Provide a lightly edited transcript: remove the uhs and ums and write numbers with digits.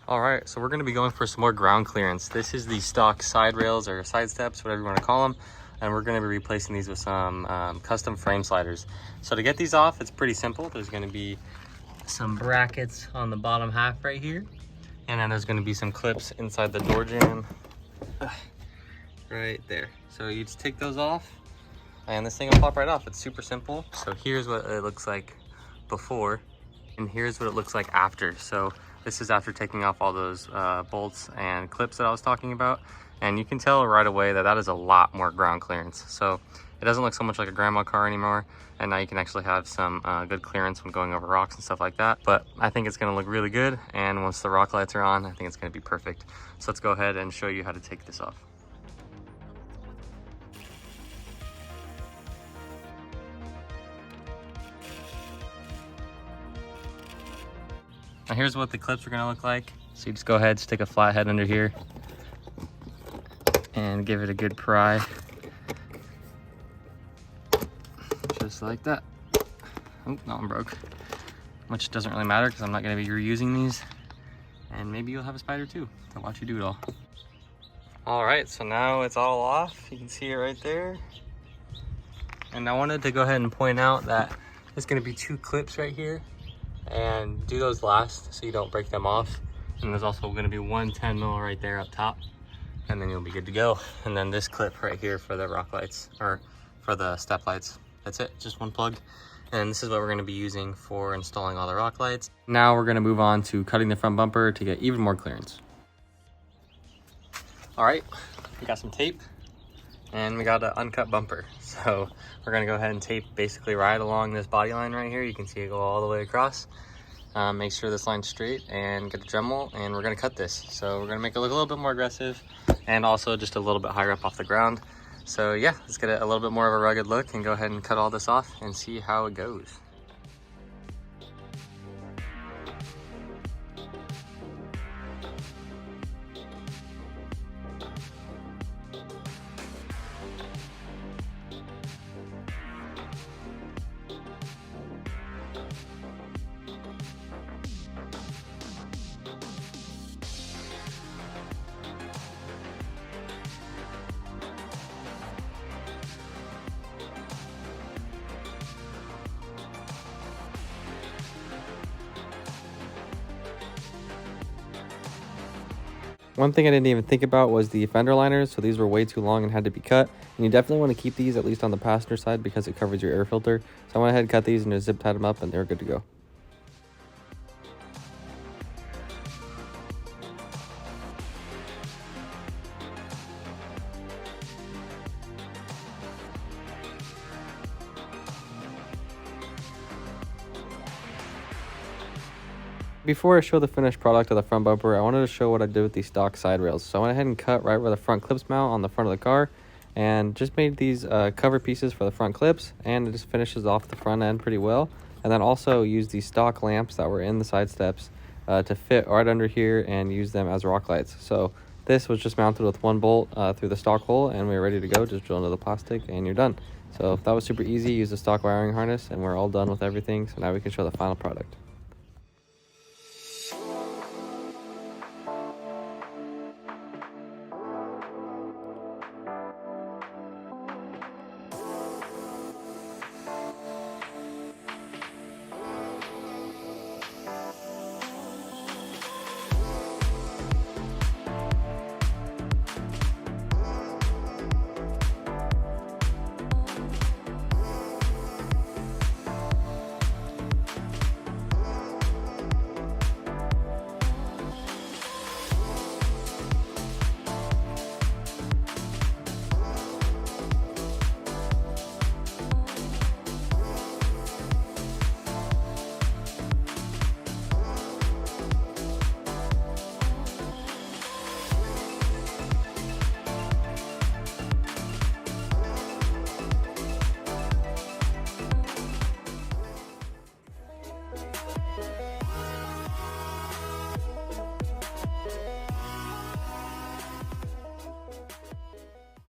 All right, so we're gonna be going for some more ground clearance. This is the stock side rails or side steps, whatever you wanna call them. And we're gonna be replacing these with some custom frame sliders. So to get these off, it's pretty simple. There's gonna be some brackets on the bottom half right here. And then there's gonna be some clips inside the door jamb right there. So you just take those off and this thing will pop right off. It's super simple. So here's what it looks like before, and here's what it looks like after. So this is after taking off all those bolts and clips that I was talking about. And you can tell right away that that is a lot more ground clearance. So it doesn't look so much like a grandma car anymore. And now you can actually have some good clearance when going over rocks and stuff like that. But I think it's gonna look really good. And once the rock lights are on, I think it's gonna be perfect. So let's go ahead and show you how to take this off. Now here's what the clips are gonna look like. So you just go ahead, stick a flat head under here and give it a good pry. Just like that. Oh, that one broke. Which doesn't really matter because I'm not gonna be reusing these. And maybe you'll have a spider too to watch you do it all. All right, so now it's all off. You can see it right there. And I wanted to go ahead and point out that there's gonna be 2 clips right here. And do those last so you don't break them off. And there's also going to be 1 10mm right there up top, and then you'll be good to go. And then this clip right here for the rock lights, or for the step lights. That's it, just 1 plug. And this is what we're going to be using for installing all the rock lights. Now we're going to move on to cutting the front bumper to get even more clearance. All right, we got some tape and we got an uncut bumper. So we're gonna go ahead and tape basically right along this body line right here. You can see it go all the way across. Make sure this line's straight and get a Dremel, and we're gonna cut this. So we're gonna make it look a little bit more aggressive and also just a little bit higher up off the ground. So yeah, let's get it a little bit more of a rugged look and go ahead and cut all this off and see how it goes. One thing I didn't even think about was the fender liners. So these were way too long and had to be cut. And you definitely want to keep these at least on the passenger side because it covers your air filter. So I went ahead and cut these and just zip tied them up, and they were good to go. Before I show the finished product of the front bumper, I wanted to show what I did with these stock side rails. So I went ahead and cut right where the front clips mount on the front of the car, and just made these cover pieces for the front clips, and it just finishes off the front end pretty well. And then also used these stock lamps that were in the side steps to fit right under here and use them as rock lights. So this was just mounted with 1 bolt through the stock hole, and we were ready to go. Just drill into the plastic and you're done. So that was super easy. Use a stock wiring harness and we're all done with everything. So now we can show the final product.